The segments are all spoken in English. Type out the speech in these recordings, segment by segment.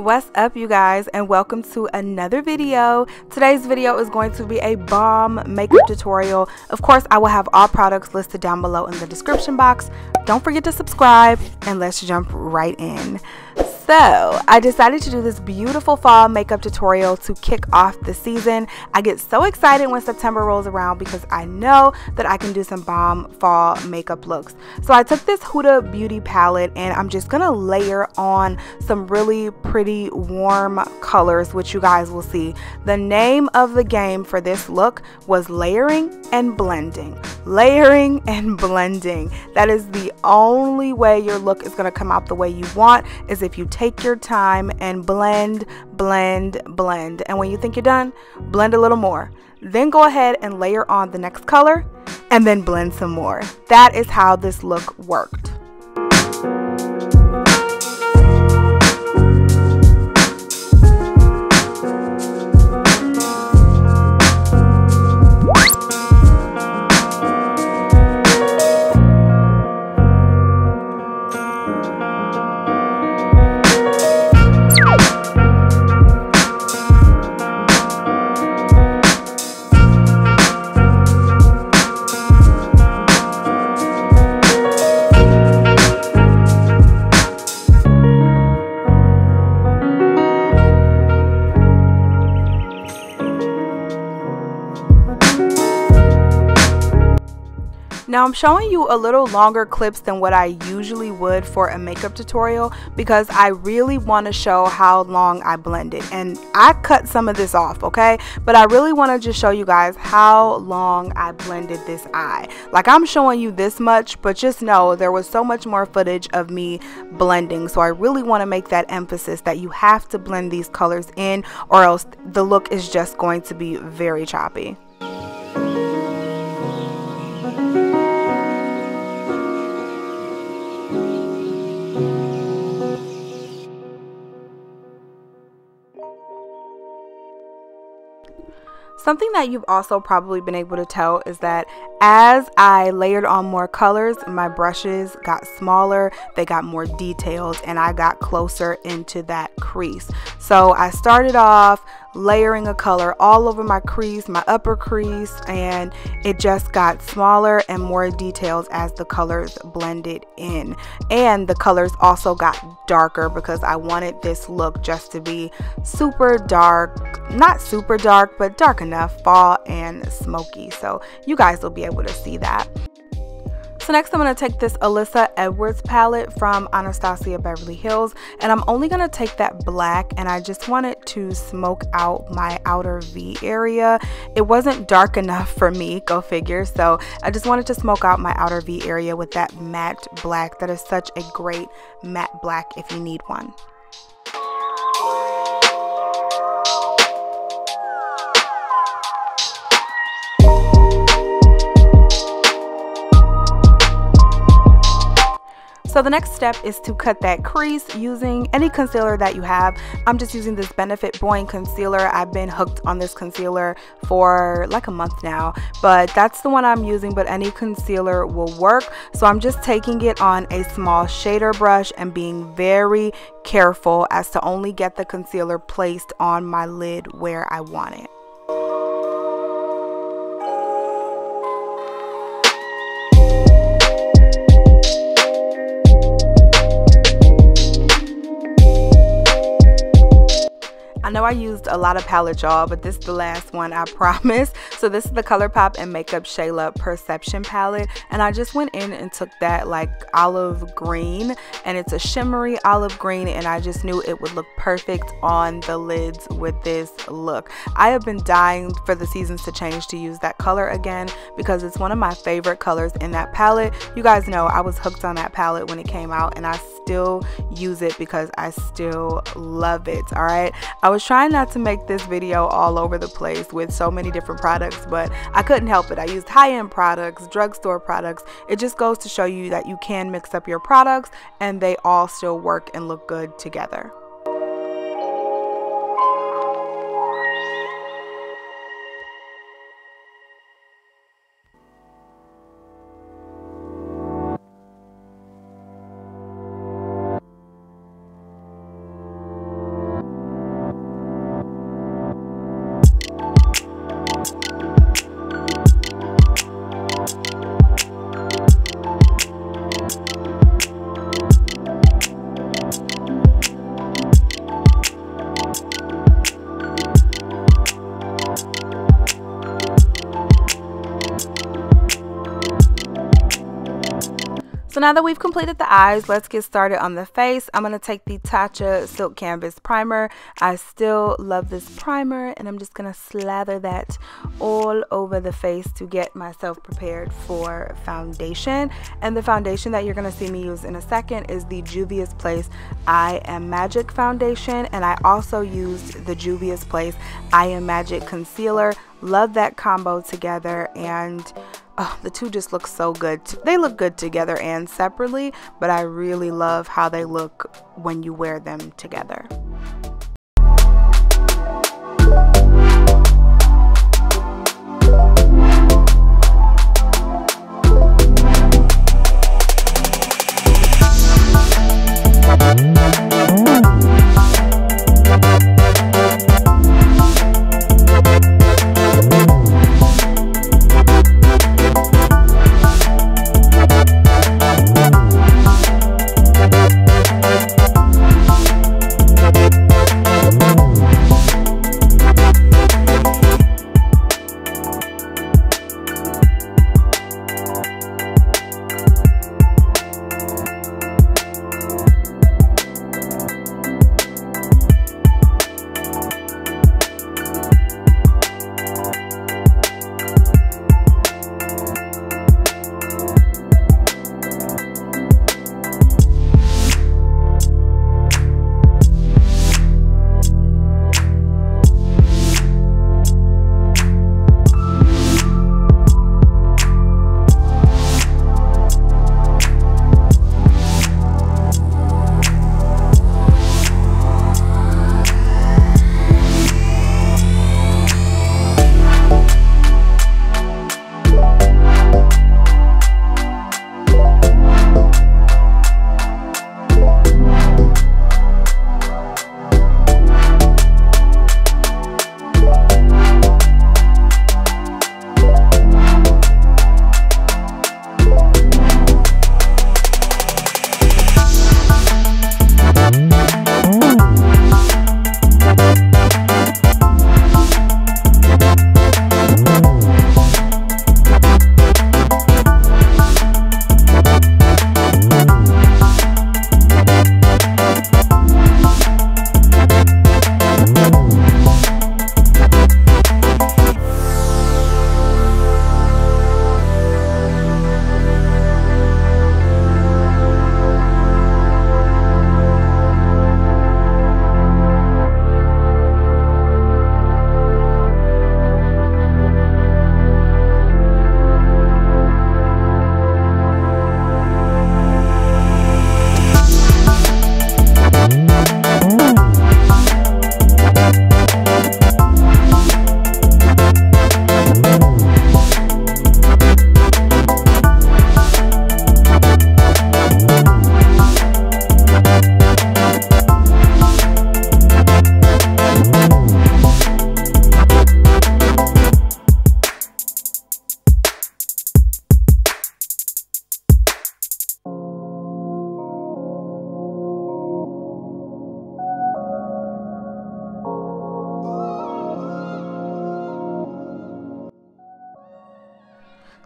What's up, you guys, and welcome to another video. Today's video is going to be a bomb makeup tutorial. Of course, I will have all products listed down below in the description box. Don't forget to subscribe, and let's jump right in. So I decided to do this beautiful fall makeup tutorial to kick off the season. I get so excited when September rolls around because I know that I can do some bomb fall makeup looks. So I took this Huda Beauty palette and I'm just gonna layer on some really pretty warm colors, which you guys will see. The name of the game for this look was layering and blending. Layering and blending. That is the only way your look is gonna come out the way you want, is if you take your time and blend. And when you think you're done, blend a little more. Then go ahead and layer on the next color and then blend some more. That is how this look worked. Now I'm showing you a little longer clips than what I usually would for a makeup tutorial because I really want to show how long I blended, and I cut some of this off, okay? But I really want to just show you guys how long I blended this eye. Like, I'm showing you this much, but just know there was so much more footage of me blending. So I really want to make that emphasis that you have to blend these colors in, or else the look is just going to be very choppy. Something that you've also probably been able to tell is that as I layered on more colors, my brushes got smaller, they got more detailed, and I got closer into that crease. So I started off layering a color all over my crease, my upper crease, and it just got smaller and more detailed as the colors blended in. And the colors also got darker because I wanted this look just to be super dark, not super dark, but dark enough, fall and smoky. So you guys will be able to see that. So next I'm going to take this Alyssa Edwards palette from Anastasia Beverly Hills, and I'm only going to take that black, and I just wanted to smoke out my outer V area. It wasn't dark enough for me, go figure, so I just wanted to smoke out my outer V area with that matte black. That is such a great matte black if you need one. So the next step is to cut that crease using any concealer that you have. I'm just using this Benefit Boing concealer. I've been hooked on this concealer for like a month now, but that's the one I'm using, but any concealer will work. So I'm just taking it on a small shader brush and being very careful as to only get the concealer placed on my lid where I want it. I know I used a lot of palette, y'all, but this is the last one, I promise. So this is the Colourpop and Makeup Shayla Perception palette, and I just went in and took that like olive green, and it's a shimmery olive green, and I just knew it would look perfect on the lids with this look. I have been dying for the seasons to change to use that color again because it's one of my favorite colors in that palette. You guys know I was hooked on that palette when it came out, and I still use it because I still love it. All right, I was trying not to make this video all over the place with so many different products, but I couldn't help it. I used high-end products, drugstore products. It just goes to show you that you can mix up your products and they all still work and look good together. now that we've completed the eyes, let's get started on the face. I'm going to take the Tatcha Silk Canvas Primer. I still love this primer, and I'm just going to slather that all over the face to get myself prepared for foundation. And the foundation that you're going to see me use in a second is the Juvia's Place I Am Magic foundation, and I also used the Juvia's Place I Am Magic concealer. Love that combo together, and the two just look so good. They look good together and separately, but I really love how they look when you wear them together.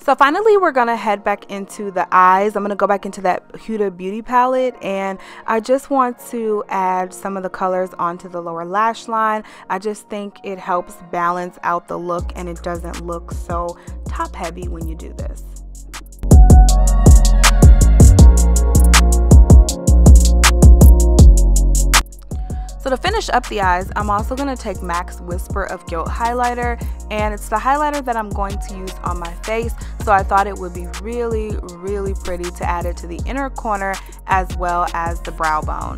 So finally, we're going to head back into the eyes. I'm going to go back into that Huda Beauty palette, and I just want to add some of the colors onto the lower lash line. I just think it helps balance out the look, and it doesn't look so top heavy when you do this. So to finish up the eyes, I'm also going to take MAC's Whisper of Guilt highlighter, and it's the highlighter that I'm going to use on my face, so I thought it would be really, really pretty to add it to the inner corner as well as the brow bone.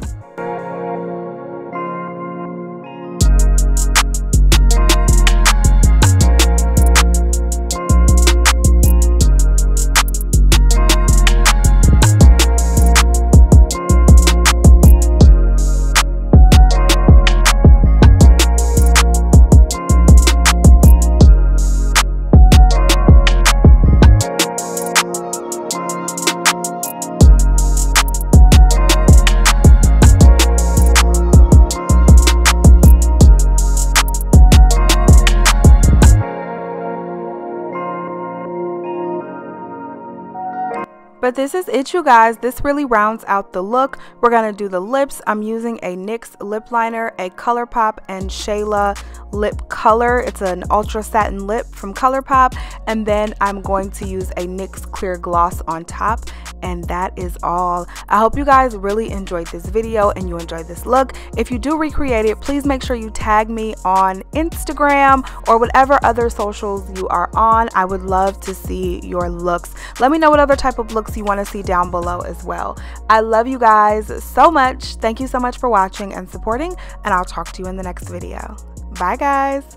But this is it, you guys. This really rounds out the look. We're gonna do the lips. I'm using a NYX lip liner, a Colourpop and Shayla lip color. It's an ultra satin lip from Colourpop, and then I'm going to use a NYX clear gloss on top, and that is all. I hope you guys really enjoyed this video and you enjoyed this look. If you do recreate it, please make sure you tag me on Instagram or whatever other socials you are on. I would love to see your looks. Let me know what other type of looks you want to see down below as well. I love you guys so much. Thank you so much for watching and supporting, and I'll talk to you in the next video. Bye guys.